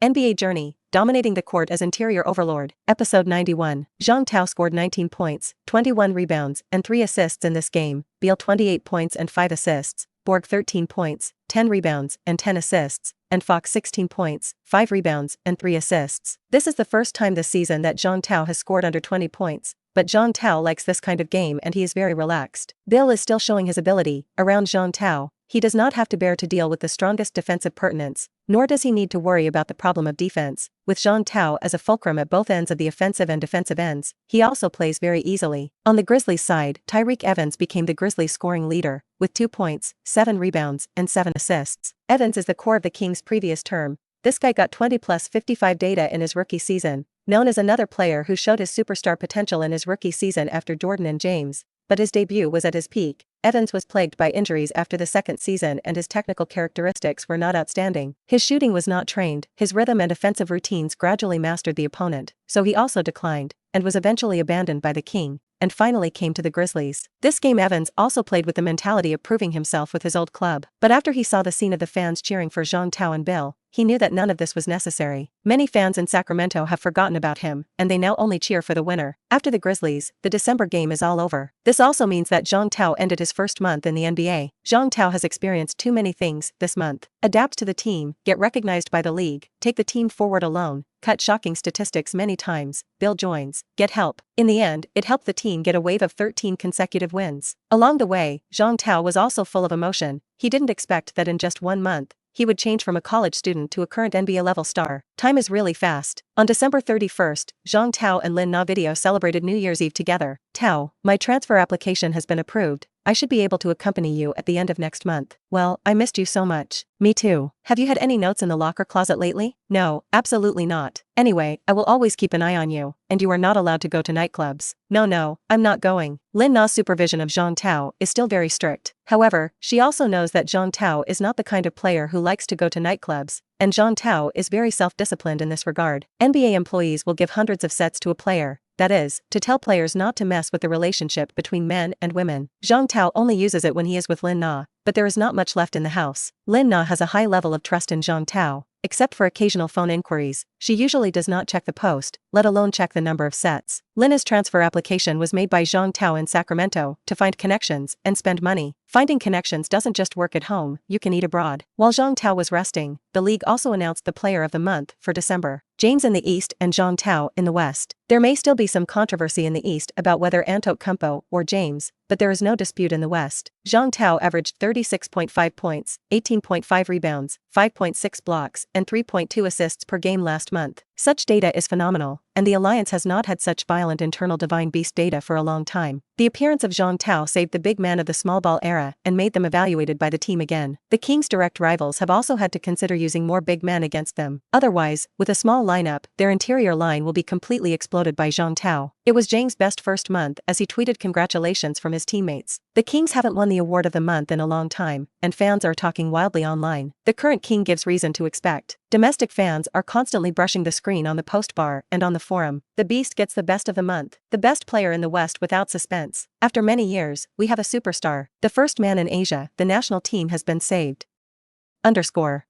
NBA Journey, Dominating the Court as Interior Overlord, Episode 91. Zhang Tao scored 19 points, 21 rebounds, and 3 assists in this game, Beal 28 points and 5 assists, Borg 13 points, 10 rebounds, and 10 assists, and Fox 16 points, 5 rebounds, and 3 assists. This is the first time this season that Zhang Tao has scored under 20 points, but Zhang Tao likes this kind of game and he is very relaxed. Bill is still showing his ability. Around Zhang Tao, he does not have to bear to deal with the strongest defensive pertinence, nor does he need to worry about the problem of defense. With Zhang Tao as a fulcrum at both ends of the offensive and defensive ends, he also plays very easily. On the Grizzlies side, Tyreke Evans became the Grizzlies scoring leader, with 2 points, 7 rebounds, and 7 assists. Evans is the core of the Kings' previous term. This guy got 20 plus 55 data in his rookie season, known as another player who showed his superstar potential in his rookie season after Jordan and James, but his debut was at his peak. Evans was plagued by injuries after the second season and his technical characteristics were not outstanding. His shooting was not trained, his rhythm and offensive routines gradually mastered the opponent, so he also declined, and was eventually abandoned by the King, and finally came to the Grizzlies. This game Evans also played with the mentality of proving himself with his old club, but after he saw the scene of the fans cheering for Zhang Tao and Bill, he knew that none of this was necessary. Many fans in Sacramento have forgotten about him, and they now only cheer for the winner. After the Grizzlies, the December game is all over. This also means that Zhang Tao ended his first month in the NBA. Zhang Tao has experienced too many things this month. Adapt to the team, get recognized by the league, take the team forward alone, cut shocking statistics many times, Bill joins, get help. In the end, it helped the team get a wave of 13 consecutive wins. Along the way, Zhang Tao was also full of emotion. He didn't expect that in just 1 month, he would change from a college student to a current NBA-level star. Time is really fast. On December 31st, Zhang Tao and Lin Na Video celebrated New Year's Eve together. Tao, my transfer application has been approved. I should be able to accompany you at the end of next month. Well, I missed you so much. Me too. Have you had any notes in the locker closet lately? No, absolutely not. Anyway, I will always keep an eye on you, and you are not allowed to go to nightclubs. No, I'm not going. Lin Na's supervision of Zhang Tao is still very strict. However, she also knows that Zhang Tao is not the kind of player who likes to go to nightclubs, and Zhang Tao is very self-disciplined in this regard. NBA employees will give hundreds of sets to a player, that is, to tell players not to mess with the relationship between men and women. Zhang Tao only uses it when he is with Lin Na, but there is not much left in the house. Lin Na has a high level of trust in Zhang Tao. Except for occasional phone inquiries, she usually does not check the post, let alone check the number of sets. Lina's transfer application was made by Zhang Tao in Sacramento to find connections and spend money. Finding connections doesn't just work at home, you can eat abroad. While Zhang Tao was resting, the league also announced the player of the month for December. James in the East and Zhang Tao in the West. There may still be some controversy in the East about whether Antetokounmpo or James, but there is no dispute in the West. Zhang Tao averaged 36.5 points, 18.5 rebounds, 5.6 blocks, and 3.2 assists per game last month. Such data is phenomenal, and the Alliance has not had such violent internal divine beast data for a long time. The appearance of Zhang Tao saved the big man of the small ball era and made them evaluated by the team again. The Kings' direct rivals have also had to consider using more big men against them. Otherwise, with a small lineup, their interior line will be completely exploded by Zhang Tao. It was James' best first month as he tweeted congratulations from his teammates. The Kings haven't won the award of the month in a long time, and fans are talking wildly online. The current King gives reason to expect. Domestic fans are constantly brushing the screen on the post bar and on the forum. The Beast gets the best of the month. The best player in the West without suspense. After many years, we have a superstar. The first man in Asia, the national team has been saved.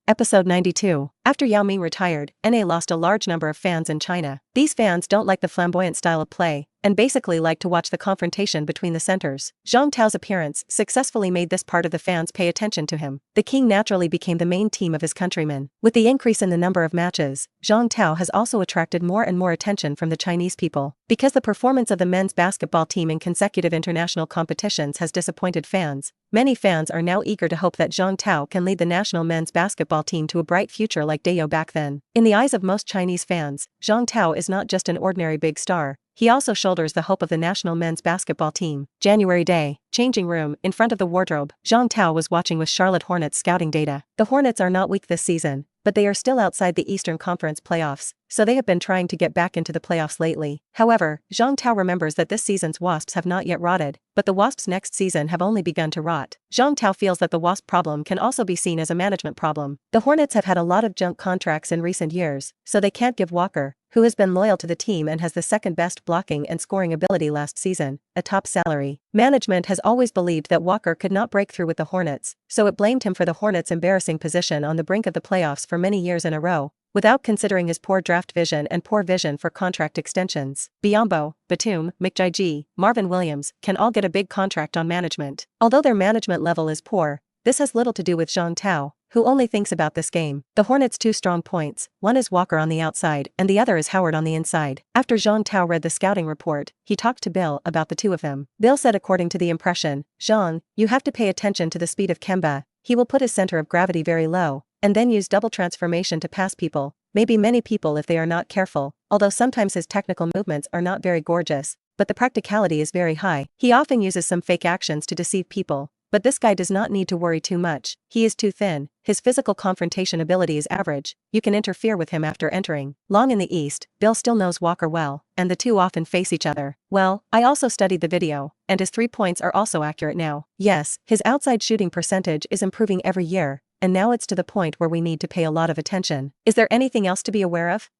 Episode 92. After Yao Ming retired, NA lost a large number of fans in China. These fans don't like the flamboyant style of play, and basically like to watch the confrontation between the centers. Zhang Tao's appearance successfully made this part of the fans pay attention to him. The King naturally became the main team of his countrymen. With the increase in the number of matches, Zhang Tao has also attracted more and more attention from the Chinese people. Because the performance of the men's basketball team in consecutive international competitions has disappointed fans, many fans are now eager to hope that Zhang Tao can lead the national men's basketball team to a bright future like Dayo back then. In the eyes of most Chinese fans, Zhang Tao is not just an ordinary big star, he also shoulders the hope of the national men's basketball team. January day, changing room, in front of the wardrobe, Zhang Tao was watching with Charlotte Hornets scouting data. The Hornets are not weak this season, but they are still outside the Eastern Conference playoffs, so they have been trying to get back into the playoffs lately. However, Zhang Tao remembers that this season's Wasps have not yet rotted, but the Wasps next season have only begun to rot. Zhang Tao feels that the Wasp problem can also be seen as a management problem. The Hornets have had a lot of junk contracts in recent years, so they can't give Walker, who has been loyal to the team and has the second best blocking and scoring ability last season, a top salary. Management has always believed that Walker could not break through with the Hornets, so it blamed him for the Hornets' embarrassing position on the brink of the playoffs for many years in a row. without considering his poor draft vision and poor vision for contract extensions. Biyombo, Batum, McGee, Marvin Williams can all get a big contract on management. Although their management level is poor, this has little to do with Jean Tao, who only thinks about this game. The Hornets' two strong points, one is Walker on the outside and the other is Howard on the inside. After Jean Tao read the scouting report, he talked to Bill about the two of them. Bill said according to the impression, Jean, you have to pay attention to the speed of Kemba, he will put his center of gravity very low, and then use double transformation to pass people, maybe many people if they are not careful, although sometimes his technical movements are not very gorgeous, but the practicality is very high. He often uses some fake actions to deceive people. But this guy does not need to worry too much, he is too thin, his physical confrontation ability is average, you can interfere with him after entering. Long in the East, Bill still knows Walker well, and the two often face each other. Well, I also studied the video, and his 3 points are also accurate now. Yes, his outside shooting percentage is improving every year, and now it's to the point where we need to pay a lot of attention. Is there anything else to be aware of?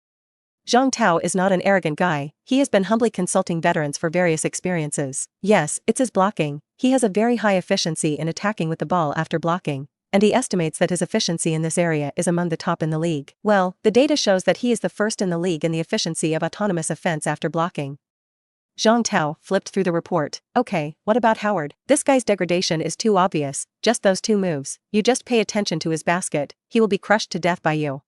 Jean Tao is not an arrogant guy, he has been humbly consulting veterans for various experiences. Yes, it's his blocking, he has a very high efficiency in attacking with the ball after blocking, and he estimates that his efficiency in this area is among the top in the league. Well, the data shows that he is the first in the league in the efficiency of autonomous offense after blocking. Jean Tao flipped through the report. Okay, what about Howard? This guy's degradation is too obvious, just those two moves, you just pay attention to his basket, he will be crushed to death by you.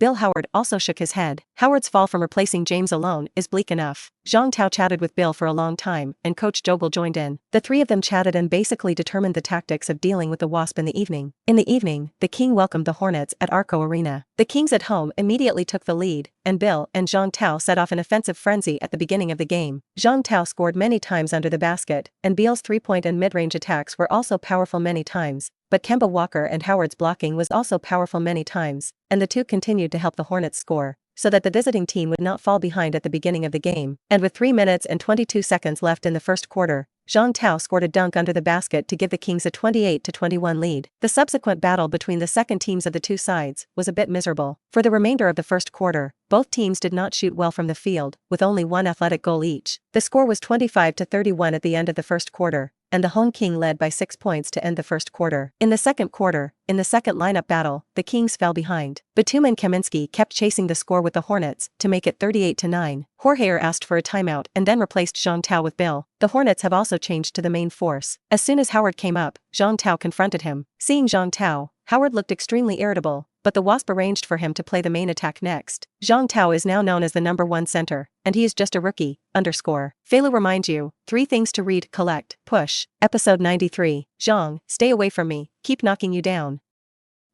Bill Howard also shook his head. Howard's fall from replacing James alone is bleak enough. Jean Tao chatted with Bill for a long time, and Coach Jogel joined in. The three of them chatted and basically determined the tactics of dealing with the Wasp in the evening. In the evening, the King welcomed the Hornets at Arco Arena. The Kings at home immediately took the lead, and Bill and Jean Tao set off an offensive frenzy at the beginning of the game. Jean Tao scored many times under the basket, and Beal's three-point and mid-range attacks were also powerful many times. But Kemba Walker and Howard's blocking was also powerful many times, and the two continued to help the Hornets score, so that the visiting team would not fall behind at the beginning of the game. And with 3 minutes and 22 seconds left in the first quarter, Jean Tao scored a dunk under the basket to give the Kings a 28-21 lead. The subsequent battle between the second teams of the two sides was a bit miserable. For the remainder of the first quarter, both teams did not shoot well from the field, with only one athletic goal each. The score was 25-31 at the end of the first quarter, and the home King led by 6 points to end the first quarter. In the second quarter, in the second lineup battle, the Kings fell behind. Batum and Kaminsky kept chasing the score with the Hornets to make it 38-9. Jorge asked for a timeout and then replaced Jean Tao with Bill. The Hornets have also changed to the main force. As soon as Howard came up, Jean Tao confronted him. Seeing Jean Tao, Howard looked extremely irritable, but the Wasp arranged for him to play the main attack next. Jean Tao is now known as the #1 center, and he is just a rookie. Failu reminds you, 3 things to read, collect, push. Episode 93. Jean, stay away from me, keep knocking you down,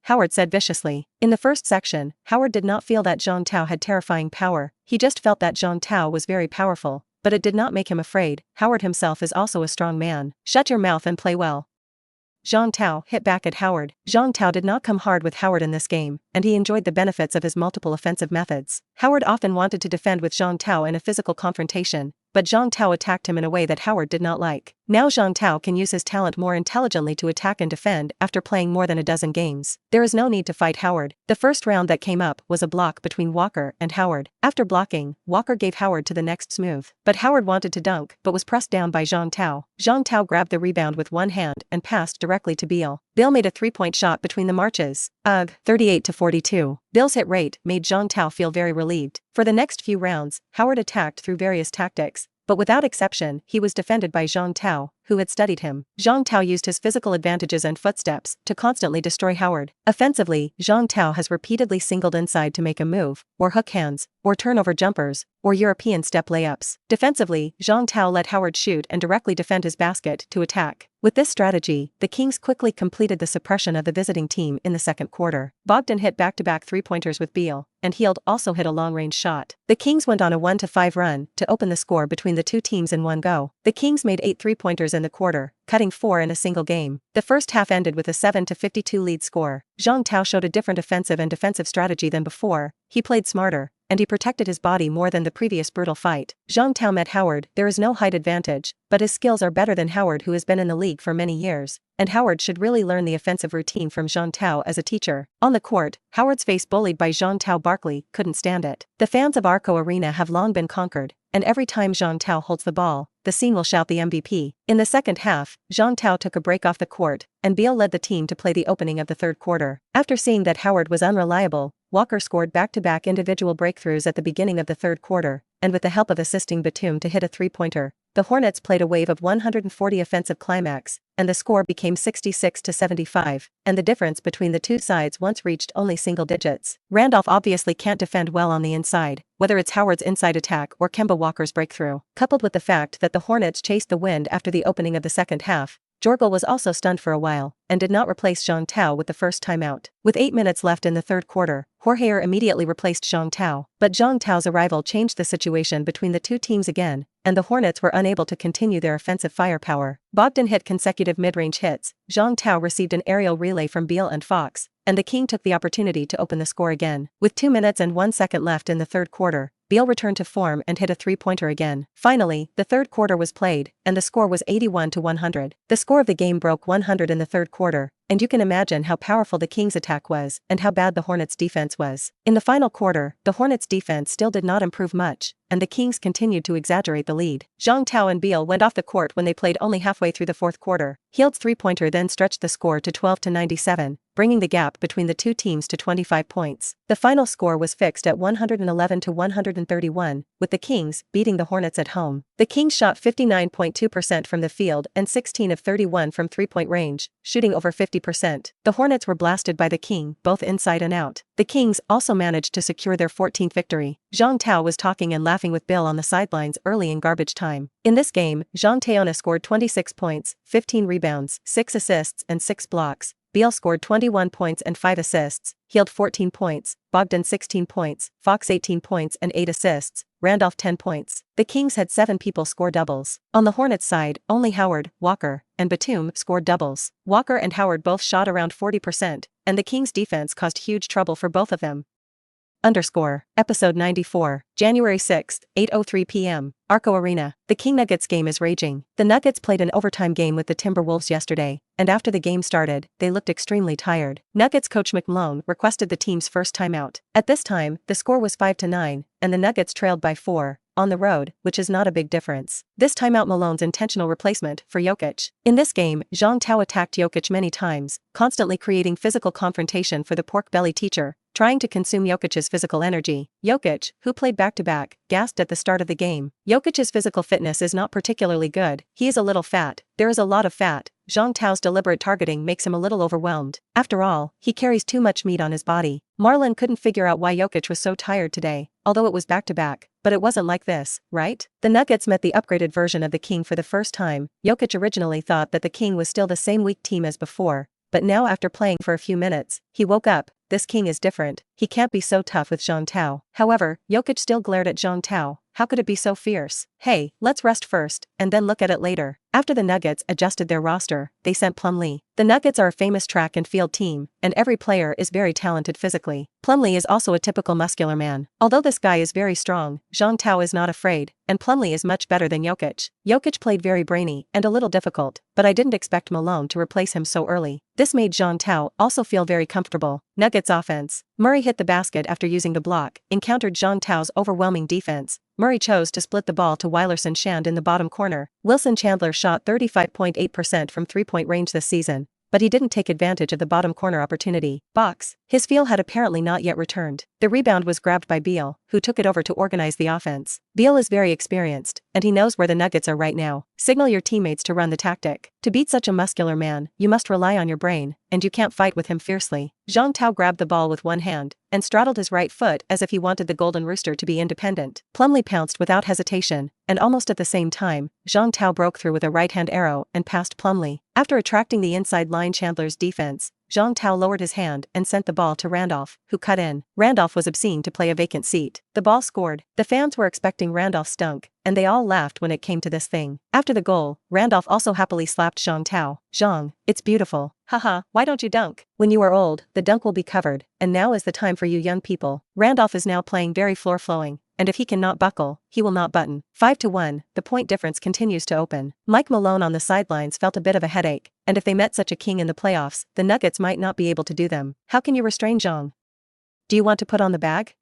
Howard said viciously. In the first section, Howard did not feel that Jean Tao had terrifying power, he just felt that Jean Tao was very powerful, but it did not make him afraid. Howard himself is also a strong man. Shut your mouth and play well. Jean Tao hit back at Howard. Jean Tao did not come hard with Howard in this game, and he enjoyed the benefits of his multiple offensive methods. Howard often wanted to defend with Jean Tao in a physical confrontation, but Jean Tao attacked him in a way that Howard did not like. Now Jean Tao can use his talent more intelligently to attack and defend after playing more than a dozen games. There is no need to fight Howard. The first round that came up was a block between Walker and Howard. After blocking, Walker gave Howard to the next smooth, but Howard wanted to dunk but was pressed down by Jean Tao. Jean Tao grabbed the rebound with one hand and passed directly to Beal. Bill made a 3-point shot between the marches. 38-42. Bill's hit rate made Jean Tao feel very relieved. For the next few rounds, Howard attacked through various tactics, but without exception, he was defended by Jean Tao, who had studied him. Jean Tao used his physical advantages and footsteps to constantly destroy Howard. Offensively, Jean Tao has repeatedly singled inside to make a move, or hook hands, or turnover jumpers, or European step layups. Defensively, Jean Tao let Howard shoot and directly defend his basket to attack. With this strategy, the Kings quickly completed the suppression of the visiting team in the second quarter. Bogdan hit back-to-back 3-pointers with Beal, and Hield also hit a long-range shot. The Kings went on a 1-5 run to open the score between the two teams in one go. The Kings made 8 3-pointers in the quarter, cutting 4 in a single game. The first half ended with a 7-52 lead score. Jean Tao showed a different offensive and defensive strategy than before. He played smarter, and he protected his body more than the previous brutal fight. Jean Tao met Howard. There is no height advantage, but his skills are better than Howard, who has been in the league for many years, and Howard should really learn the offensive routine from Jean Tao as a teacher. On the court, Howard's face bullied by Jean Tao. Barkley couldn't stand it. The fans of Arco Arena have long been conquered, and every time Jean Tao holds the ball, the scene will shout the MVP. In the second half, Jean Tao took a break off the court, and Beal led the team to play the opening of the third quarter. After seeing that Howard was unreliable, Walker scored back-to-back individual breakthroughs at the beginning of the third quarter, and with the help of assisting Batum to hit a three-pointer, the Hornets played a wave of 140 offensive climax, and the score became 66-75, and the difference between the two sides once reached only single digits. Randolph obviously can't defend well on the inside, whether it's Howard's inside attack or Kemba Walker's breakthrough. Coupled with the fact that the Hornets chased the wind after the opening of the second half, Jorgel was also stunned for a while, and did not replace Zhang Tao with the first timeout. With 8 minutes left in the third quarter, Jorge immediately replaced Zhang Tao, but Zhang Tao's arrival changed the situation between the two teams again, and the Hornets were unable to continue their offensive firepower. Bogdan hit consecutive mid-range hits, Zhang Tao received an aerial relay from Beal and Fox, and the King took the opportunity to open the score again. With 2 minutes and 1 second left in the third quarter, Beal returned to form and hit a three-pointer again. Finally, the third quarter was played, and the score was 81-100. The score of the game broke 100 in the third quarter, and you can imagine how powerful the Kings' attack was and how bad the Hornets' defense was. In the final quarter, the Hornets' defense still did not improve much, and the Kings continued to exaggerate the lead. Zhang Tao and Beal went off the court when they played only halfway through the fourth quarter. Hield's three-pointer then stretched the score to 12-97, bringing the gap between the two teams to 25 points. The final score was fixed at 111-131, with the Kings beating the Hornets at home. The Kings shot 59.2% from the field and 16 of 31 from three-point range, shooting over 50%. The Hornets were blasted by the King, both inside and out. The Kings also managed to secure their 14th victory. Zhang Tao was talking and laughing with Bill on the sidelines early in garbage time. In this game, Zhang Tao scored 26 points, 15 rebounds, 6 assists and 6 blocks. Beal scored 21 points and 5 assists, Hield 14 points, Bogdan 16 points, Fox 18 points and 8 assists, Randolph 10 points. The Kings had 7 people score doubles. On the Hornets side, only Howard, Walker, and Batum scored doubles. Walker and Howard both shot around 40%, and the Kings' defense caused huge trouble for both of them. Episode 94, January 6, 8:03 p.m., Arco Arena. The King Nuggets game is raging. The Nuggets played an overtime game with the Timberwolves yesterday, and after the game started, they looked extremely tired. Nuggets coach Malone requested the team's first timeout. At this time, the score was 5-9, and the Nuggets trailed by 4, on the road, which is not a big difference. This timeout Malone's intentional replacement for Jokic. In this game, Zhang Tao attacked Jokic many times, constantly creating physical confrontation for the pork belly teacher, trying to consume Jokic's physical energy. Jokic, who played back-to-back, gasped at the start of the game. Jokic's physical fitness is not particularly good. He is a little fat. There is a lot of fat. Zhang Tao's deliberate targeting makes him a little overwhelmed. After all, he carries too much meat on his body. Marlon couldn't figure out why Jokic was so tired today, although it was back-to-back. But it wasn't like this, right? The Nuggets met the upgraded version of the King for the first time. Jokic originally thought that the King was still the same weak team as before, but now after playing for a few minutes, he woke up. This King is different. He can't be so tough with Zhang Tao. However, Jokic still glared at Zhang Tao. How could it be so fierce? Hey, let's rest first, and then look at it later. After the Nuggets adjusted their roster, they sent Plumlee. The Nuggets are a famous track and field team, and every player is very talented physically. Plumlee is also a typical muscular man. Although this guy is very strong, Zhang Tao is not afraid, and Plumlee is much better than Jokic. Jokic played very brainy and a little difficult, but I didn't expect Malone to replace him so early. This made Zhang Tao also feel very comfortable. Nuggets offense. Murray hit the basket after using the block, encountered Zhang Tao's overwhelming defense. Murray chose to split the ball to Weilerson Shand in the bottom corner. Wilson Chandler shot 35.8% from three-point range this season, but he didn't take advantage of the bottom corner opportunity. Box. His feel had apparently not yet returned. The rebound was grabbed by Beal, who took it over to organize the offense. Beal is very experienced, and he knows where the Nuggets are right now. Signal your teammates to run the tactic. To beat such a muscular man, you must rely on your brain, and you can't fight with him fiercely. Zhang Tao grabbed the ball with one hand, and straddled his right foot as if he wanted the Golden Rooster to be independent. Plumlee pounced without hesitation, and almost at the same time, Zhang Tao broke through with a right-hand arrow and passed Plumlee. After attracting the inside line Chandler's defense, Zhang Tao lowered his hand and sent the ball to Randolph, who cut in. Randolph was obscene to play a vacant seat. The ball scored. The fans were expecting Randolph's dunk, and they all laughed when it came to this thing. After the goal, Randolph also happily slapped Zhang Tao. Zhang, it's beautiful. Haha, why don't you dunk? When you are old, the dunk will be covered, and now is the time for you young people. Randolph is now playing very floor-flowing, and if he cannot buckle, he will not button. 5-1, the point difference continues to open. Mike Malone on the sidelines felt a bit of a headache, and if they met such a king in the playoffs, the Nuggets might not be able to do them. How can you restrain Zhang? Do you want to put on the bag?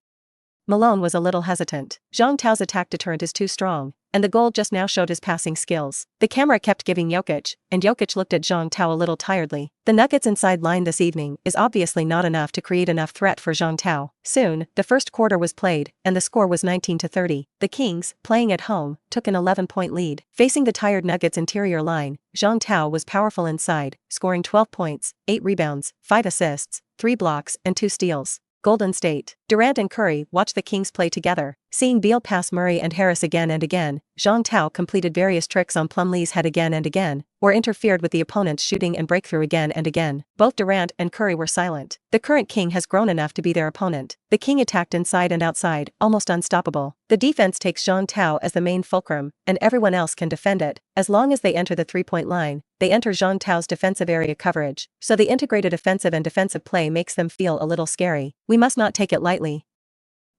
Malone was a little hesitant. Zhang Tao's attack deterrent is too strong, and the goal just now showed his passing skills. The camera kept giving Jokic, and Jokic looked at Zhang Tao a little tiredly. The Nuggets' inside line this evening is obviously not enough to create enough threat for Zhang Tao. Soon, the first quarter was played, and the score was 19-30. The Kings, playing at home, took an 11-point lead. Facing the tired Nuggets' interior line, Zhang Tao was powerful inside, scoring 12 points, 8 rebounds, 5 assists, 3 blocks, and 2 steals. Golden State. Durant and Curry watched the Kings play together. Seeing Beal pass Murray and Harris again and again, Zhang Tao completed various tricks on Plumlee's head again and again, or interfered with the opponent's shooting and breakthrough again and again. Both Durant and Curry were silent. The current King has grown enough to be their opponent. The King attacked inside and outside, almost unstoppable. The defense takes Zhang Tao as the main fulcrum, and everyone else can defend it. As long as they enter the three-point line, they enter Zhang Tao's defensive area coverage, so the integrated offensive and defensive play makes them feel a little scary. We must not take it lightly.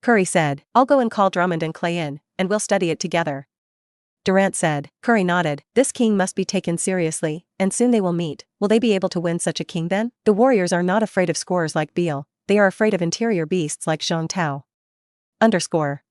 Curry said, I'll go and call Drummond and Clay in, and we'll study it together. Durant said. Curry nodded. This King must be taken seriously, and soon they will meet. Will they be able to win such a King then? The Warriors are not afraid of scorers like Beal, they are afraid of interior beasts like Zhang Tao.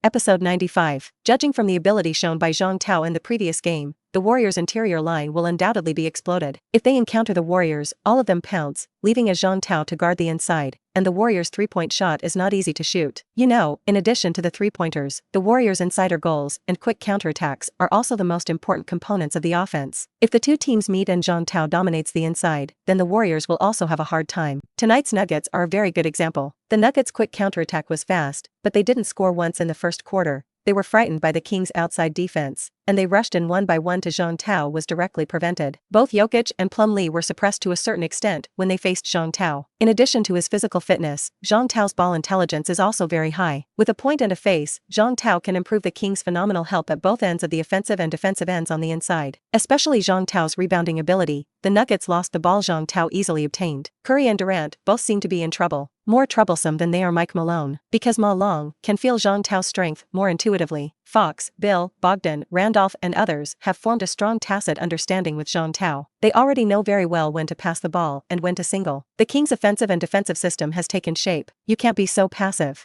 Episode 95. Judging from the ability shown by Zhang Tao in the previous game, the Warriors' interior line will undoubtedly be exploded. If they encounter the Warriors, all of them pounce, leaving a Zhang Tao to guard the inside, and the Warriors' three-point shot is not easy to shoot. In addition to the three-pointers, the Warriors' insider goals and quick counterattacks are also the most important components of the offense. If the two teams meet and Zhang Tao dominates the inside, then the Warriors will also have a hard time. Tonight's Nuggets are a very good example. The Nuggets' quick counterattack was fast, but they didn't score once in the first quarter. They were frightened by the Kings' outside defense, and they rushed in one by one to Zhang Tao was directly prevented. Both Jokic and Plumlee were suppressed to a certain extent when they faced Zhang Tao. In addition to his physical fitness, Zhang Tao's ball intelligence is also very high. With a point and a face, Zhang Tao can improve the Kings' phenomenal help at both ends of the offensive and defensive ends on the inside. Especially Zhang Tao's rebounding ability, the Nuggets lost the ball Zhang Tao easily obtained. Curry and Durant both seem to be in trouble. More troublesome than they are Mike Malone, because Malone can feel Zhang Tao's strength more intuitively. Fox, Bill, Bogdan, Randolph and others have formed a strong tacit understanding with Zhang Tao. They already know very well when to pass the ball and when to single. The Kings' offensive and defensive system has taken shape. You can't be so passive.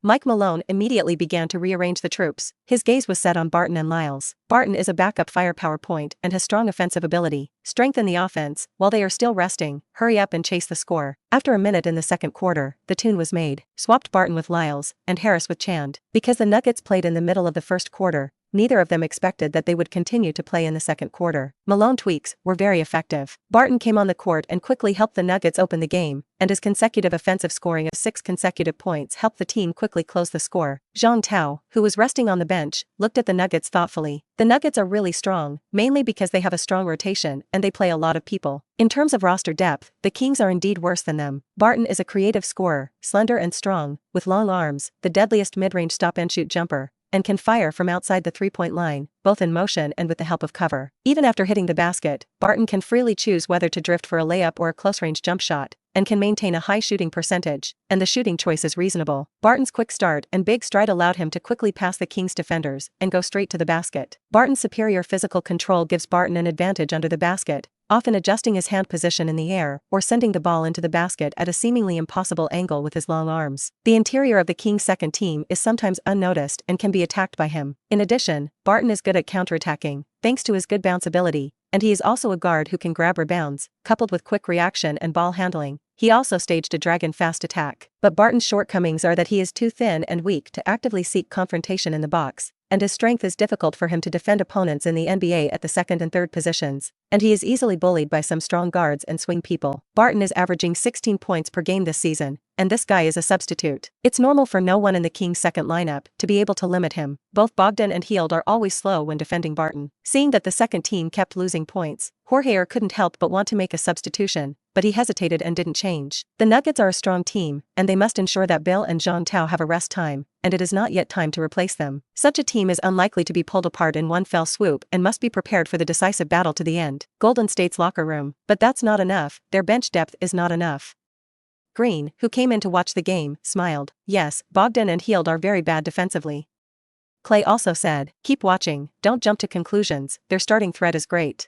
Mike Malone immediately began to rearrange the troops. His gaze was set on Barton and Lyles. Barton is a backup firepower point and has strong offensive ability. Strengthen the offense, while they are still resting, hurry up and chase the score. After a minute in the second quarter, the tune was made. Swapped Barton with Lyles, and Harris with Chand. Because the Nuggets played in the middle of the first quarter, neither of them expected that they would continue to play in the second quarter. Malone tweaks were very effective. Barton came on the court and quickly helped the Nuggets open the game, and his consecutive offensive scoring of 6 consecutive points helped the team quickly close the score. Zhang Tao, who was resting on the bench, looked at the Nuggets thoughtfully. The Nuggets are really strong, mainly because they have a strong rotation and they play a lot of people. In terms of roster depth, the Kings are indeed worse than them. Barton is a creative scorer, slender and strong, with long arms, the deadliest mid-range stop-and-shoot jumper, and can fire from outside the three-point line, both in motion and with the help of cover. Even after hitting the basket, Barton can freely choose whether to drift for a layup or a close-range jump shot, and can maintain a high shooting percentage, and the shooting choice is reasonable. Barton's quick start and big stride allowed him to quickly pass the Kings' defenders and go straight to the basket. Barton's superior physical control gives Barton an advantage under the basket, often adjusting his hand position in the air or sending the ball into the basket at a seemingly impossible angle with his long arms. The interior of the Kings' second team is sometimes unnoticed and can be attacked by him. In addition, Barton is good at counterattacking, thanks to his good bounce ability, and he is also a guard who can grab rebounds, coupled with quick reaction and ball handling. He also staged a dragon-fast attack. But Barton's shortcomings are that he is too thin and weak to actively seek confrontation in the box, and his strength is difficult for him to defend opponents in the NBA at the second and third positions, and he is easily bullied by some strong guards and swing people. Barton is averaging 16 points per game this season, and this guy is a substitute. It's normal for no one in the Kings' second lineup to be able to limit him. Both Bogdan and Hield are always slow when defending Barton. Seeing that the second team kept losing points, Jorge couldn't help but want to make a substitution, but he hesitated and didn't change. The Nuggets are a strong team, and they must ensure that Bill and Zhang Tao have a rest time, and it is not yet time to replace them. Such a team is unlikely to be pulled apart in one fell swoop and must be prepared for the decisive battle to the end. Golden State's locker room. But that's not enough, their bench depth is not enough. Green, who came in to watch the game, smiled. Yes, Bogdan and Hield are very bad defensively. Clay also said, keep watching, don't jump to conclusions, their starting threat is great.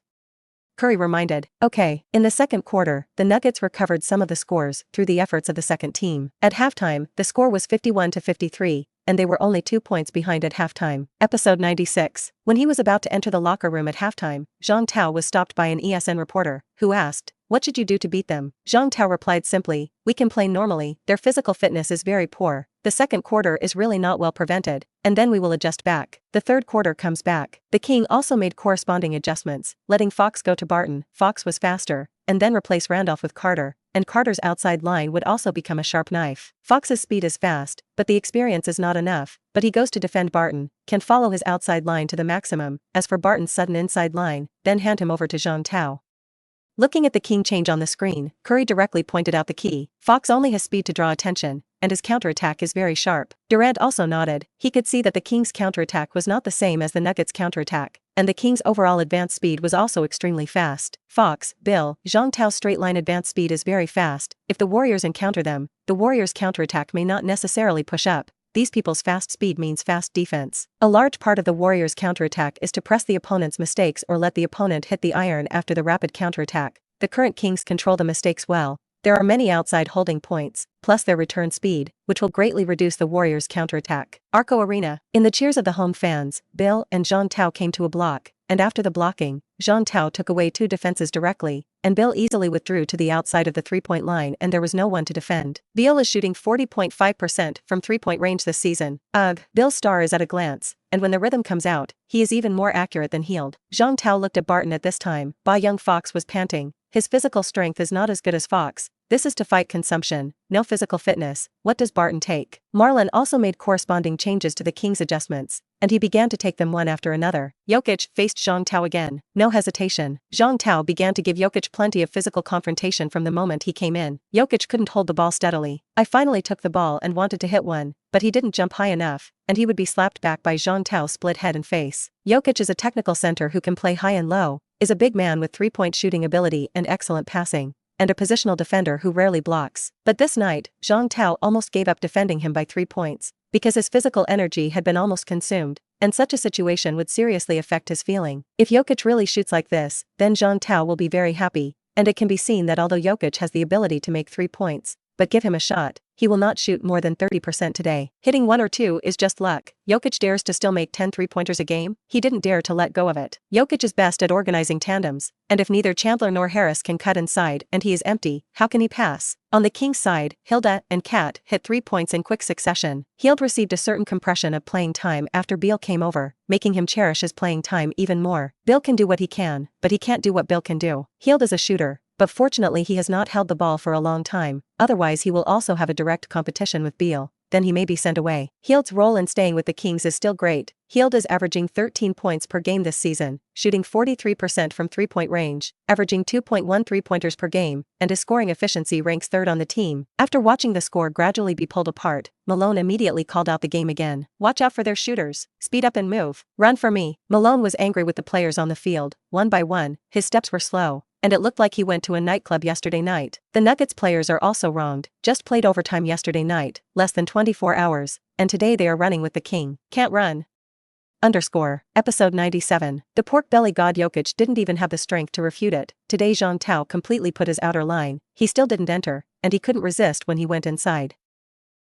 Curry reminded, okay. In the second quarter, the Nuggets recovered some of the scores through the efforts of the second team. At halftime, the score was 51-53, and they were only 2 points behind at halftime. Episode 96. When he was about to enter the locker room at halftime, Zhang Tao was stopped by an ESN reporter, who asked, "What should you do to beat them?" Zhang Tao replied simply, "We can play normally, their physical fitness is very poor. The second quarter is really not well prevented, and then we will adjust back." The third quarter comes back. The King also made corresponding adjustments, letting Fox go to Barton. Fox was faster, and then replace Randolph with Carter, and Carter's outside line would also become a sharp knife. Fox's speed is fast, but the experience is not enough, but he goes to defend Barton, can follow his outside line to the maximum. As for Barton's sudden inside line, then hand him over to Zhang Tao. Looking at the King change on the screen, Curry directly pointed out the key. Fox only has speed to draw attention, and his counterattack is very sharp. Durant also nodded. He could see that the Kings' counterattack was not the same as the Nuggets' counterattack, and the Kings' overall advance speed was also extremely fast. Fox, Bill, Zhang Tao's straight-line advance speed is very fast. If the Warriors encounter them, the Warriors' counterattack may not necessarily push up. These people's fast speed means fast defense. A large part of the Warriors' counterattack is to press the opponent's mistakes or let the opponent hit the iron after the rapid counterattack. The current Kings control the mistakes well. There are many outside holding points, plus their return speed, which will greatly reduce the Warriors' counterattack. Arco Arena. In the cheers of the home fans, Bill and Zhang Tao came to a block, and after the blocking, Zhang Tao took away 2 defenses directly, and Bill easily withdrew to the outside of the 3-point line and there was no one to defend. Bill is shooting 40.5% from 3-point range this season. Ugh, Bill's star is at a glance, and when the rhythm comes out, he is even more accurate than Healed. Zhang Tao looked at Barton at this time. Young Fox was panting. His physical strength is not as good as Fox. This is to fight consumption, no physical fitness. What does Barton take? Marlon also made corresponding changes to the Kings' adjustments, and he began to take them one after another. Jokic faced Zhang Tao again. No hesitation. Zhang Tao began to give Jokic plenty of physical confrontation from the moment he came in. Jokic couldn't hold the ball steadily. I finally took the ball and wanted to hit one, but he didn't jump high enough, and he would be slapped back by Zhang Tao's split head and face. Jokic is a technical center who can play high and low, is a big man with 3-point shooting ability and excellent passing, and a positional defender who rarely blocks. But this night, Zhang Tao almost gave up defending him by 3 points, because his physical energy had been almost consumed, and such a situation would seriously affect his feeling. If Jokic really shoots like this, then Zhang Tao will be very happy, and it can be seen that although Jokic has the ability to make 3 points, but give him a shot, he will not shoot more than 30% today. Hitting 1 or 2 is just luck. Jokic dares to still make 10 3-pointers a game. He didn't dare to let go of it. Jokic is best at organizing tandems, and if neither Chandler nor Harris can cut inside and he is empty, how can he pass? On the Kings' side, Hilda and Kat hit 3 points in quick succession. Hield received a certain compression of playing time after Beal came over, making him cherish his playing time even more. Bill can do what he can, but he can't do what Bill can do. Hield is a shooter, but fortunately he has not held the ball for a long time, otherwise he will also have a direct competition with Beal, then he may be sent away. Hield's role in staying with the Kings is still great. Hield is averaging 13 points per game this season, shooting 43% from 3-point range, averaging 2.1 3-pointers per game, and his scoring efficiency ranks 3rd on the team. After watching the score gradually be pulled apart, Malone immediately called out the game again. "Watch out for their shooters. Speed up and move. Run for me." Malone was angry with the players on the field. One by one, his steps were slow, and it looked like he went to a nightclub yesterday night. The Nuggets players are also wronged. Just played overtime yesterday night, less than 24 hours, and today they are running with the King. Can't run. Episode 97. The pork belly god Jokic didn't even have the strength to refute it. Today Zhang Tao completely put his outer line. He still didn't enter, and he couldn't resist when he went inside.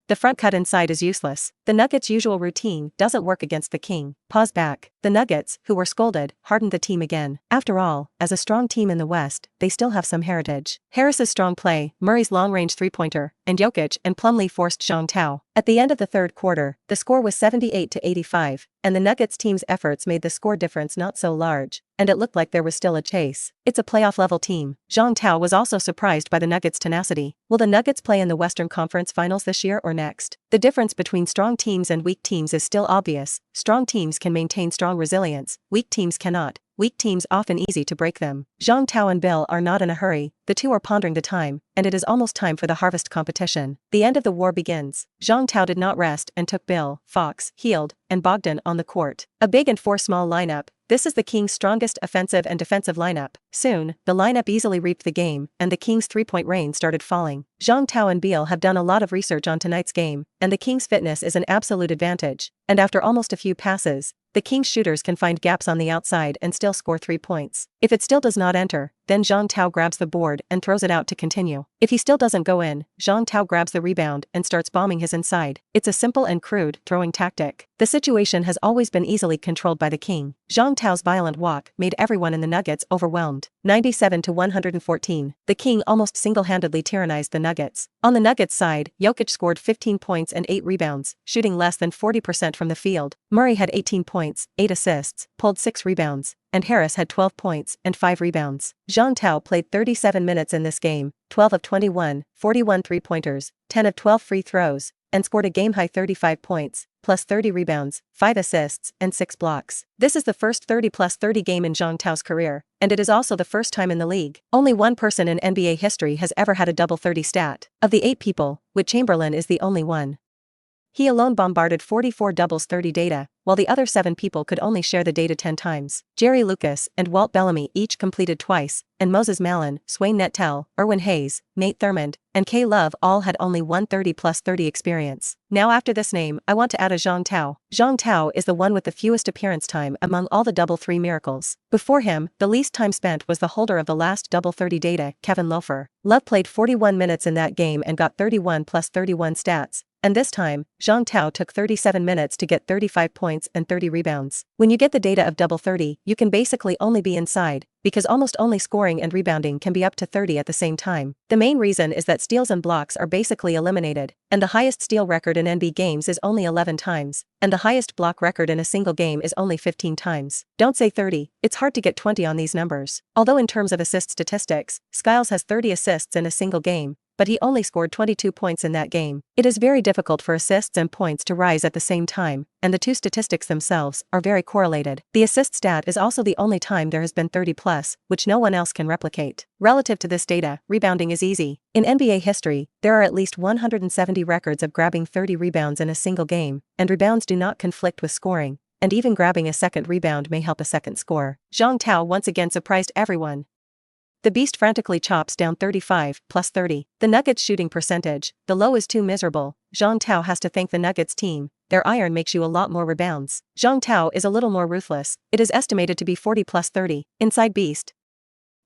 The front cut inside is useless. The Nuggets' usual routine doesn't work against the King. Pause back. The Nuggets, who were scolded, hardened the team again. After all, as a strong team in the West, they still have some heritage. Harris's strong play, Murray's long-range 3-pointer, and Jokic and Plumlee forced Zhang Tao. At the end of the third quarter, the score was 78-85, and the Nuggets team's efforts made the score difference not so large, and it looked like there was still a chase. It's a playoff-level team. Zhang Tao was also surprised by the Nuggets' tenacity. Will the Nuggets play in the Western Conference Finals this year or next? The difference between strong teams and weak teams is still obvious. Strong teams can maintain strong resilience, weak teams cannot. Weak teams often easy to break them. Zhang Tao and Bill are not in a hurry. The two are pondering the time, and it is almost time for the harvest competition. The end of the war begins. Zhang Tao did not rest and took Bill, Fox, Hield, and Bogdan on the court. A big and 4 small lineup. This is the Kings' strongest offensive and defensive lineup. Soon, the lineup easily reaped the game, and the Kings' 3-point rain started falling. Zhang Tao and Beal have done a lot of research on tonight's game, and the Kings' fitness is an absolute advantage. And after almost a few passes, the Kings' shooters can find gaps on the outside and still score 3 points. If it still does not enter, then Zhang Tao grabs the board and throws it out to continue. If he still doesn't go in, Zhang Tao grabs the rebound and starts bombing his inside. It's a simple and crude throwing tactic. The situation has always been easily controlled by the king. Zhang Tao's violent walk made everyone in the Nuggets overwhelmed. 97-114. The king almost single-handedly tyrannized the Nuggets. On the Nuggets side, Jokic scored 15 points and 8 rebounds, shooting less than 40% from the field. Murray had 18 points, 8 assists, pulled 6 rebounds, and Harris had 12 points and 5 rebounds. Zhang Tao played 37 minutes in this game, 12 of 21, 41 three-pointers, 10 of 12 free throws, and scored a game-high 35 points, plus 30 rebounds, 5 assists, and 6 blocks. This is the first 30-plus-30 game in Zhang Tao's career, and it is also the first time in the league. Only one person in NBA history has ever had a double 30 stat. Of the 8 people, Wilt Chamberlain is the only one. He alone bombarded 44 doubles 30 data, while the other 7 people could only share the data 10 times. Jerry Lucas and Walt Bellamy each completed twice, and Moses Malone, Swain Nettel, Erwin Hayes, Nate Thurmond, and K. Love all had only one 30-plus-30 experience. Now after this name, I want to add a Zhang Tao. Zhang Tao is the one with the fewest appearance time among all the double 3 miracles. Before him, the least time spent was the holder of the last double 30 data, Kevin Loeffler. Love played 41 minutes in that game and got 31-plus-31 stats. And this time, Zhang Tao took 37 minutes to get 35 points and 30 rebounds. When you get the data of double 30, you can basically only be inside, because almost only scoring and rebounding can be up to 30 at the same time. The main reason is that steals and blocks are basically eliminated, and the highest steal record in NBA games is only 11 times, and the highest block record in a single game is only 15 times. Don't say 30, it's hard to get 20 on these numbers. Although in terms of assist statistics, Skiles has 30 assists in a single game, but he only scored 22 points in that game. It is very difficult for assists and points to rise at the same time, and the two statistics themselves are very correlated. The assist stat is also the only time there has been 30+, which no one else can replicate. Relative to this data, rebounding is easy. In NBA history, there are at least 170 records of grabbing 30 rebounds in a single game, and rebounds do not conflict with scoring, and even grabbing a second rebound may help a second score. Zhang Tao once again surprised everyone. The beast frantically chops down 35+30. The Nuggets shooting percentage, the low is too miserable. Zhang Tao has to thank the Nuggets team. Their iron makes you a lot more rebounds. Zhang Tao is a little more ruthless. It is estimated to be 40+30. Inside beast.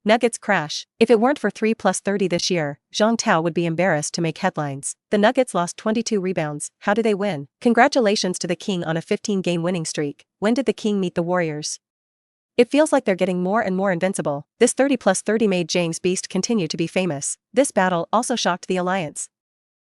Nuggets crash. If it weren't for 3+30 this year, Zhang Tao would be embarrassed to make headlines. The Nuggets lost 22 rebounds. How do they win? Congratulations to the King on a 15-game winning streak. When did the King meet the Warriors? It feels like they're getting more and more invincible. This 30+30 made James Beast continue to be famous. This battle also shocked the Alliance.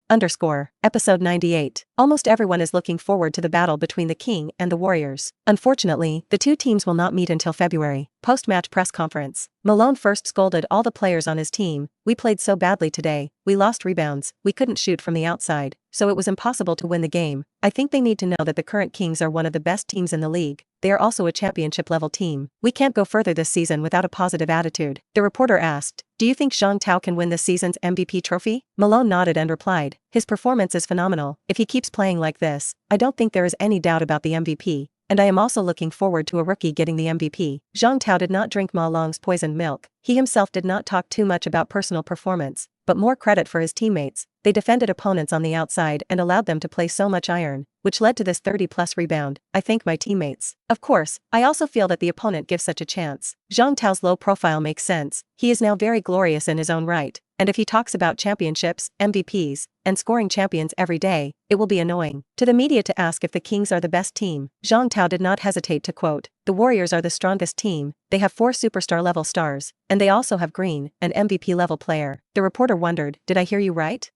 Episode 98. Almost everyone is looking forward to the battle between the King and the Warriors. Unfortunately, the two teams will not meet until February. Post-match press conference. Malone first scolded all the players on his team. We played so badly today. We lost rebounds. We couldn't shoot from the outside, so it was impossible to win the game. I think they need to know that the current Kings are one of the best teams in the league. They are also a championship-level team. We can't go further this season without a positive attitude. The reporter asked, "Do you think Zhang Tao can win this season's MVP trophy?" Malone nodded and replied, "His performance is phenomenal. If he keeps playing like this, I don't think there is any doubt about the MVP. And I am also looking forward to a rookie getting the MVP." Zhang Tao did not drink Ma Long's poisoned milk. He himself did not talk too much about personal performance, but more credit for his teammates. They defended opponents on the outside and allowed them to play so much iron, which led to this 30+ rebound. I thank my teammates. Of course, I also feel that the opponent gives such a chance. Zhang Tao's low profile makes sense. He is now very glorious in his own right, and if he talks about championships, MVPs, and scoring champions every day, it will be annoying. To the media to ask if the Kings are the best team, Zhang Tao did not hesitate to quote, "The Warriors are the strongest team. They have 4 superstar-level stars, and they also have Green, an MVP-level player." The reporter wondered, "Did I hear you right?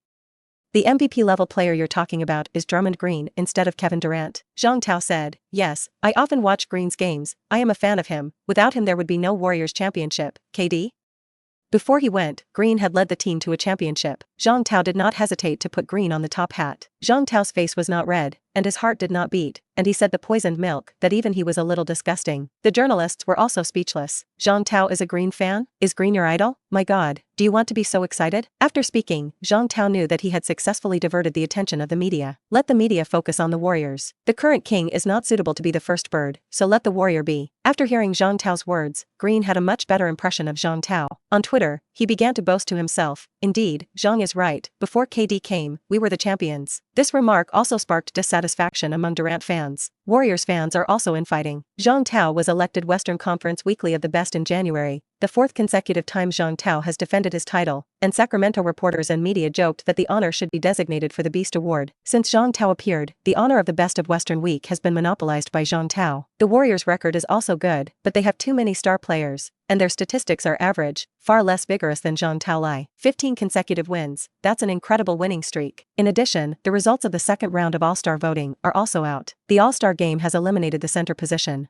The MVP-level player you're talking about is Drummond Green instead of Kevin Durant?" Zhang Tao said, "Yes, I often watch Green's games. I am a fan of him. Without him there would be no Warriors championship. KD?" Before he went, Green had led the team to a championship. Zhang Tao did not hesitate to put Green on the top hat. Zhang Tao's face was not red, and his heart did not beat, and he said the poisoned milk, that even he was a little disgusting. The journalists were also speechless. Zhang Tao is a Green fan? Is Green your idol? My God, do you want to be so excited? After speaking, Zhang Tao knew that he had successfully diverted the attention of the media. Let the media focus on the Warriors. The current King is not suitable to be the first bird, so let the Warrior be. After hearing Zhang Tao's words, Green had a much better impression of Zhang Tao. On Twitter, he began to boast to himself, "Indeed, Zhang is right. Before KD came, we were the champions." This remark also sparked dissatisfaction among Durant fans. Warriors fans are also infighting. Zhang Tao was elected Western Conference Weekly of the Best in January, the fourth consecutive time Zhang Tao has defended his title, and Sacramento reporters and media joked that the honor should be designated for the Beast Award. Since Zhang Tao appeared, the honor of the Best of Western Week has been monopolized by Zhang Tao. The Warriors' record is also good, but they have too many star players, and their statistics are average, far less vigorous than Zhang Tao. 15 consecutive wins, that's an incredible winning streak. In addition, the results of the second round of All-Star voting are also out. The All-Star game has eliminated the center position.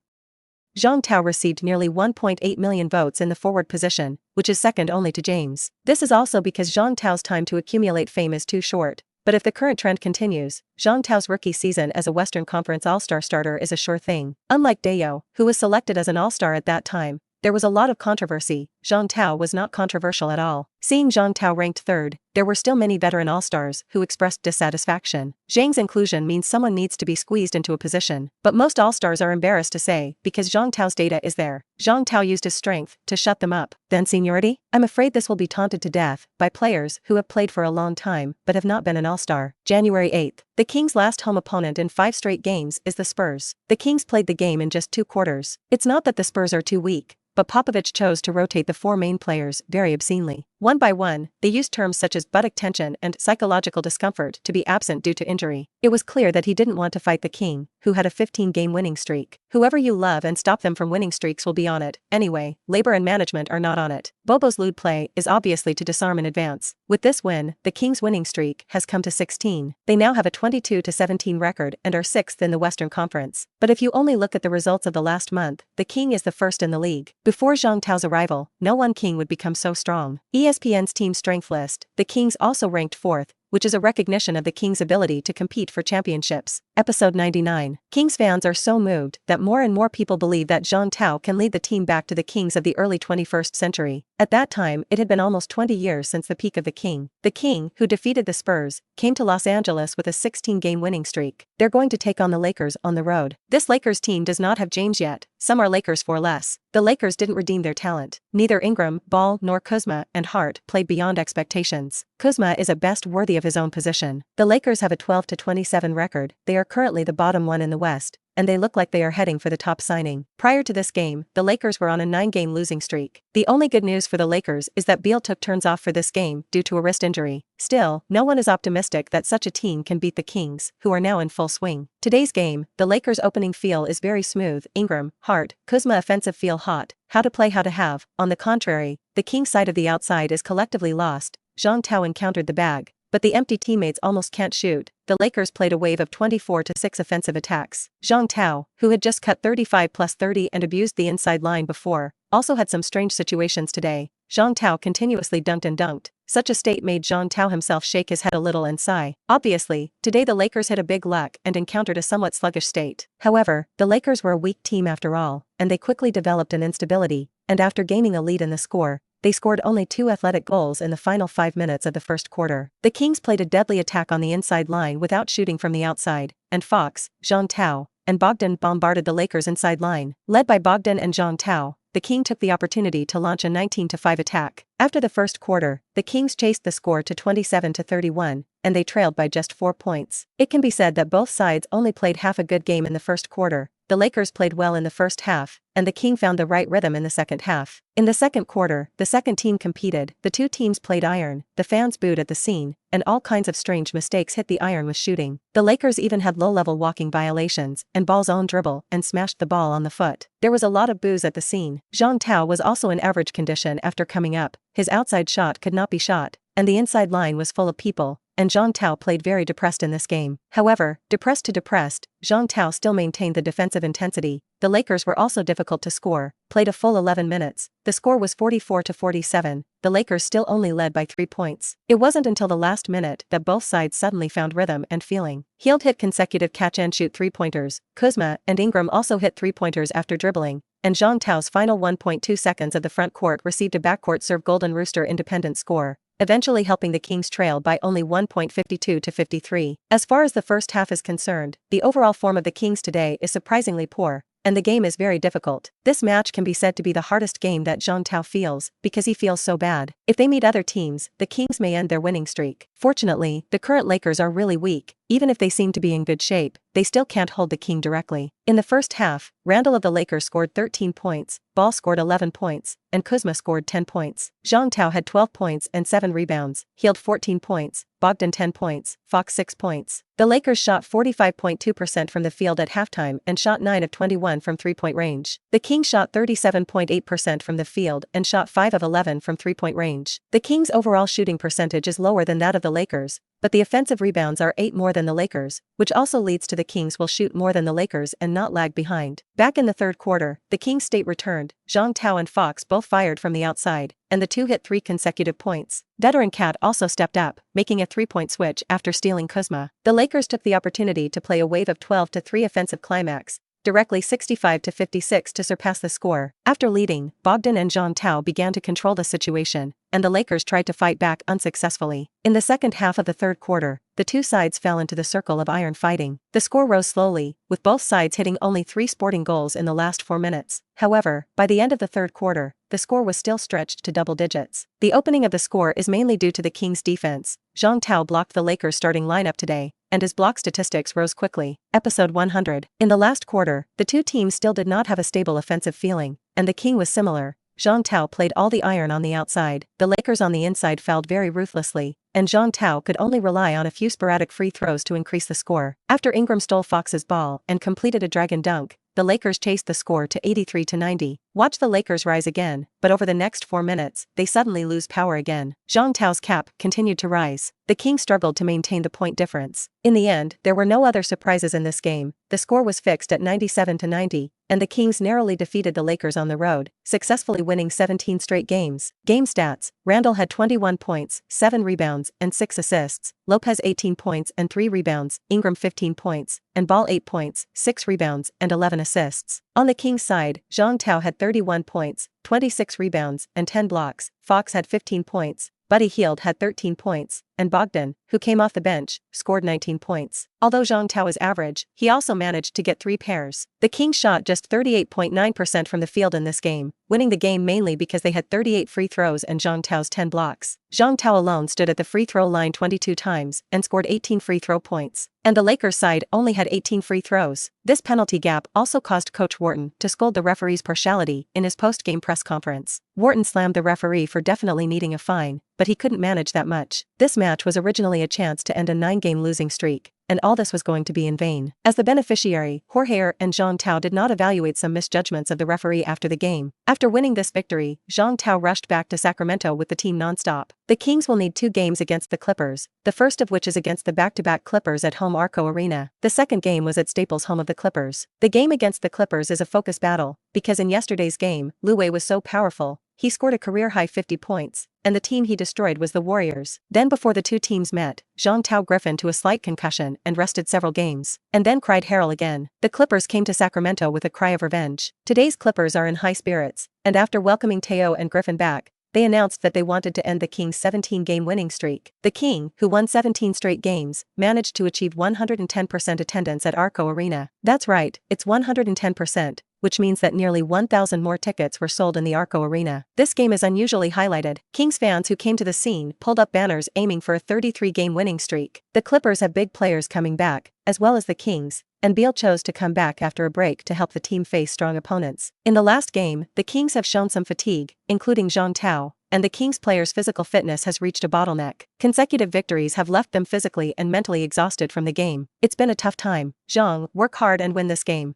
Zhang Tao received nearly 1.8 million votes in the forward position, which is second only to James. This is also because Zhang Tao's time to accumulate fame is too short. But if the current trend continues, Zhang Tao's rookie season as a Western Conference All-Star starter is a sure thing. Unlike Dayo, who was selected as an All-Star at that time, there was a lot of controversy. Zhang Tao was not controversial at all. Seeing Zhang Tao ranked third, there were still many veteran All-Stars who expressed dissatisfaction. Zhang's inclusion means someone needs to be squeezed into a position, but most All-Stars are embarrassed to say because Zhang Tao's data is there. Zhang Tao used his strength to shut them up. Then seniority? I'm afraid this will be taunted to death by players who have played for a long time but have not been an All-Star. January 8th. The Kings' last home opponent in 5 straight games is the Spurs. The Kings played the game in just 2 quarters. It's not that the Spurs are too weak, but Popovich chose to rotate the 4 main players very obscenely. One by one, they used terms such as buttock tension and psychological discomfort to be absent due to injury. It was clear that he didn't want to fight the King, who had a 15-game winning streak. Whoever you love and stop them from winning streaks will be on it. Anyway, labor and management are not on it. Bobo's lewd play is obviously to disarm in advance. With this win, the Kings' winning streak has come to 16. They now have a 22-17 record and are 6th in the Western Conference. But if you only look at the results of the last month, the King is the first in the league. Before Zhang Tao's arrival, no one King would become so strong. ESPN's team strength list, the Kings also ranked 4th, which is a recognition of the Kings' ability to compete for championships. Episode 99. Kings fans are so moved that more and more people believe that Zhang Tao can lead the team back to the Kings of the early 21st century. At that time, it had been almost 20 years since the peak of the King. The King, who defeated the Spurs, came to Los Angeles with a 16-game winning streak. They're going to take on the Lakers on the road. This Lakers team does not have James yet. Some are Lakers for less. The Lakers didn't redeem their talent. Neither Ingram, Ball, nor Kuzma and Hart played beyond expectations. Kuzma is at best worthy of his own position. The Lakers have a 12-27 record. They are currently the bottom one in the West, and they look like they are heading for the top signing. Prior to this game, the Lakers were on a 9-game losing streak. The only good news for the Lakers is that Beal took turns off for this game due to a wrist injury. Still, no one is optimistic that such a team can beat the Kings, who are now in full swing. Today's game, the Lakers' opening feel is very smooth. Ingram, Hart, Kuzma offensive feel hot. How to play, how to have. On the contrary, the Kings' side of the outside is collectively lost. Zhang Tao encountered the bag, but the empty teammates almost can't shoot. The Lakers played a wave of 24-6 offensive attacks. Zhang Tao, who had just cut 35+30 and abused the inside line before, also had some strange situations today. Zhang Tao continuously dunked and dunked. Such a state made Zhang Tao himself shake his head a little and sigh. Obviously, today the Lakers hit a big luck and encountered a somewhat sluggish state. However, the Lakers were a weak team after all, and they quickly developed an instability, and after gaining a lead in the score, they scored only 2 athletic goals in the final 5 minutes of the first quarter. The Kings played a deadly attack on the inside line without shooting from the outside, and Fox, Zhang Tao, and Bogdan bombarded the Lakers' inside line. Led by Bogdan and Zhang Tao, the King took the opportunity to launch a 19-5 attack. After the first quarter, the Kings chased the score to 27-31, and they trailed by just 4 points. It can be said that both sides only played half a good game in the first quarter. The Lakers played well in the first half, and the King found the right rhythm in the second half. In the second quarter, the second team competed, the two teams played iron, the fans booed at the scene, and all kinds of strange mistakes hit the iron with shooting. The Lakers even had low-level walking violations, and Ball's own dribble, and smashed the ball on the foot. There was a lot of boos at the scene. Zhang Tao was also in average condition after coming up. His outside shot could not be shot, and the inside line was full of people, and Zhang Tao played very depressed in this game. However, depressed to depressed, Zhang Tao still maintained the defensive intensity. The Lakers were also difficult to score, played a full 11 minutes. The score was 44-47, the Lakers still only led by 3 points. It wasn't until the last minute that both sides suddenly found rhythm and feeling. Hield hit consecutive catch-and-shoot 3-pointers, Kuzma and Ingram also hit 3-pointers after dribbling, and Zhang Tao's final 1.2 seconds of the front court received a backcourt serve Golden Rooster independent score, eventually helping the Kings trail by only 1.52-53. As far as the first half is concerned, the overall form of the Kings today is surprisingly poor, and the game is very difficult. This match can be said to be the hardest game that Zhang Tao feels, because he feels so bad. If they meet other teams, the Kings may end their winning streak. Fortunately, the current Lakers are really weak, even if they seem to be in good shape, they still can't hold the king directly. In the first half, Randle of the Lakers scored 13 points, Ball scored 11 points, and Kuzma scored 10 points. Zhang Tao had 12 points and 7 rebounds, Hield 14 points, Bogdan 10 points, Fox 6 points. The Lakers shot 45.2% from the field at halftime and shot 9 of 21 from three-point range. The Kings shot 37.8% from the field and shot 5 of 11 from three-point range. The Kings' overall shooting percentage is lower than that of the Lakers, but the offensive rebounds are 8 more than the Lakers, which also leads to the Kings will shoot more than the Lakers and not lag behind. Back in the third quarter, the Kings state returned. Zhang Tao and Fox both fired from the outside, and the two hit 3 consecutive points. Veteran Cat also stepped up, making a 3-point switch after stealing Kuzma. The Lakers took the opportunity to play a wave of 12-3 offensive climax, directly 65-56 to surpass the score. After leading, Bogdan and Zhang Tao began to control the situation, and the Lakers tried to fight back unsuccessfully. In the second half of the third quarter, the two sides fell into the circle of iron fighting. The score rose slowly, with both sides hitting only 3 sporting goals in the last 4 minutes. However, by the end of the third quarter, the score was still stretched to double digits. The opening of the score is mainly due to the Kings' defense. Zhang Tao blocked the Lakers' starting lineup today, and his block statistics rose quickly. Episode 100. In the last quarter, the two teams still did not have a stable offensive feeling, and the King was similar. Zhang Tao played all the iron on the outside, the Lakers on the inside fouled very ruthlessly, and Zhang Tao could only rely on a few sporadic free throws to increase the score. After Ingram stole Fox's ball and completed a dragon dunk, the Lakers chased the score to 83-90. Watch the Lakers rise again, but over the next 4 minutes, they suddenly lose power again. Zhang Tao's cap continued to rise. The Kings struggled to maintain the point difference. In the end, there were no other surprises in this game. The score was fixed at 97-90, and the Kings narrowly defeated the Lakers on the road, successfully winning 17 straight games. Game stats: Randle had 21 points, 7 rebounds, and 6 assists, Lopez 18 points and 3 rebounds, Ingram 15 points, and Ball 8 points, 6 rebounds, and 11 assists. On the Kings' side, Zhang Tao had 31 points, 26 rebounds, and 10 blocks, Fox had 15 points, Buddy Hield had 13 points, and Bogdan, who came off the bench, scored 19 points. Although Zhang Tao is average, he also managed to get 3 pairs. The Kings shot just 38.9% from the field in this game, winning the game mainly because they had 38 free throws and Zhang Tao's 10 blocks. Zhang Tao alone stood at the free throw line 22 times and scored 18 free throw points, and the Lakers side only had 18 free throws. This penalty gap also caused Coach Wharton to scold the referee's partiality in his post-game press conference. Wharton slammed the referee for definitely needing a fine, but he couldn't manage that much. This match was originally a chance to end a 9-game losing streak, and all this was going to be in vain. As the beneficiary, Jorge and Zhang Tao did not evaluate some misjudgments of the referee after the game. After winning this victory, Zhang Tao rushed back to Sacramento with the team nonstop. The Kings will need 2 games against the Clippers, the first of which is against the back-to-back Clippers at home Arco Arena. The second game was at Staples, home of the Clippers. The game against the Clippers is a focus battle, because in yesterday's game, Lue was so powerful, he scored a career-high 50 points, and the team he destroyed was the Warriors. Then before the two teams met, Zhang Tao Griffin to a slight concussion and rested several games, and then cried Harrell again. The Clippers came to Sacramento with a cry of revenge. Today's Clippers are in high spirits, and after welcoming Teo and Griffin back, they announced that they wanted to end the Kings' 17-game winning streak. The King, who won 17 straight games, managed to achieve 110% attendance at Arco Arena. That's right, it's 110%. Which means that nearly 1,000 more tickets were sold in the Arco Arena. This game is unusually highlighted. Kings fans who came to the scene pulled up banners aiming for a 33-game winning streak. The Clippers have big players coming back, as well as the Kings, and Beal chose to come back after a break to help the team face strong opponents. In the last game, the Kings have shown some fatigue, including Zhang Tao, and the Kings players' physical fitness has reached a bottleneck. Consecutive victories have left them physically and mentally exhausted from the game. It's been a tough time. Zhang, work hard and win this game.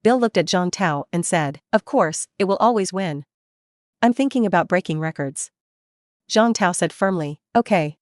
Bill looked at Zhang Tao and said, "Of course, it will always win. I'm thinking about breaking records." Zhang Tao said firmly, "Okay."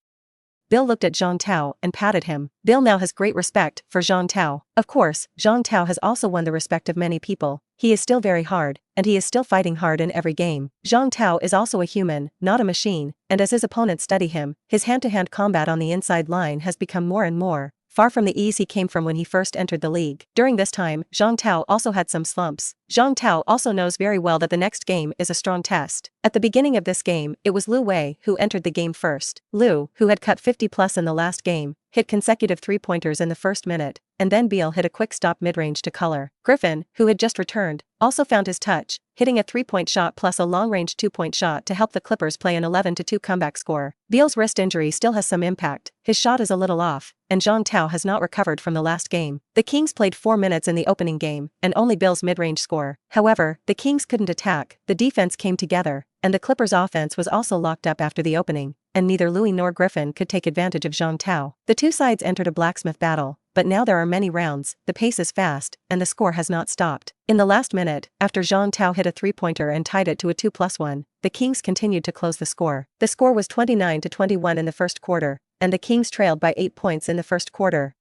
Bill looked at Zhang Tao and patted him. Bill now has great respect for Zhang Tao. Of course, Zhang Tao has also won the respect of many people. He is still very hard, and he is still fighting hard in every game. Zhang Tao is also a human, not a machine, and as his opponents study him, his hand-to-hand combat on the inside line has become more and more far from the ease he came from when he first entered the league. During this time, Zhang Tao also had some slumps. Zhang Tao also knows very well that the next game is a strong test. At the beginning of this game, it was Lu Wei who entered the game first. Lu, who had cut 50+ in the last game, hit consecutive 3-pointers in the first minute, and then Beal hit a quick stop mid-range to color. Griffin, who had just returned, also found his touch, hitting a 3-point shot plus a long-range 2-point shot to help the Clippers play an 11-2 comeback score. Beal's wrist injury still has some impact, his shot is a little off, and Jean Tao has not recovered from the last game. The Kings played 4 minutes in the opening game, and only Beal's mid-range score. However, the Kings couldn't attack, the defense came together, and the Clippers' offense was also locked up after the opening, and neither Louis nor Griffin could take advantage of Jean Tao. The two sides entered a blacksmith battle, but now there are many rounds, the pace is fast, and the score has not stopped. In the last minute, after Jean Tao hit a 3-pointer and tied it to a 2+1, the Kings continued to close the score. The score was 29-21 in the first quarter, and the Kings trailed by 8 points in the first quarter.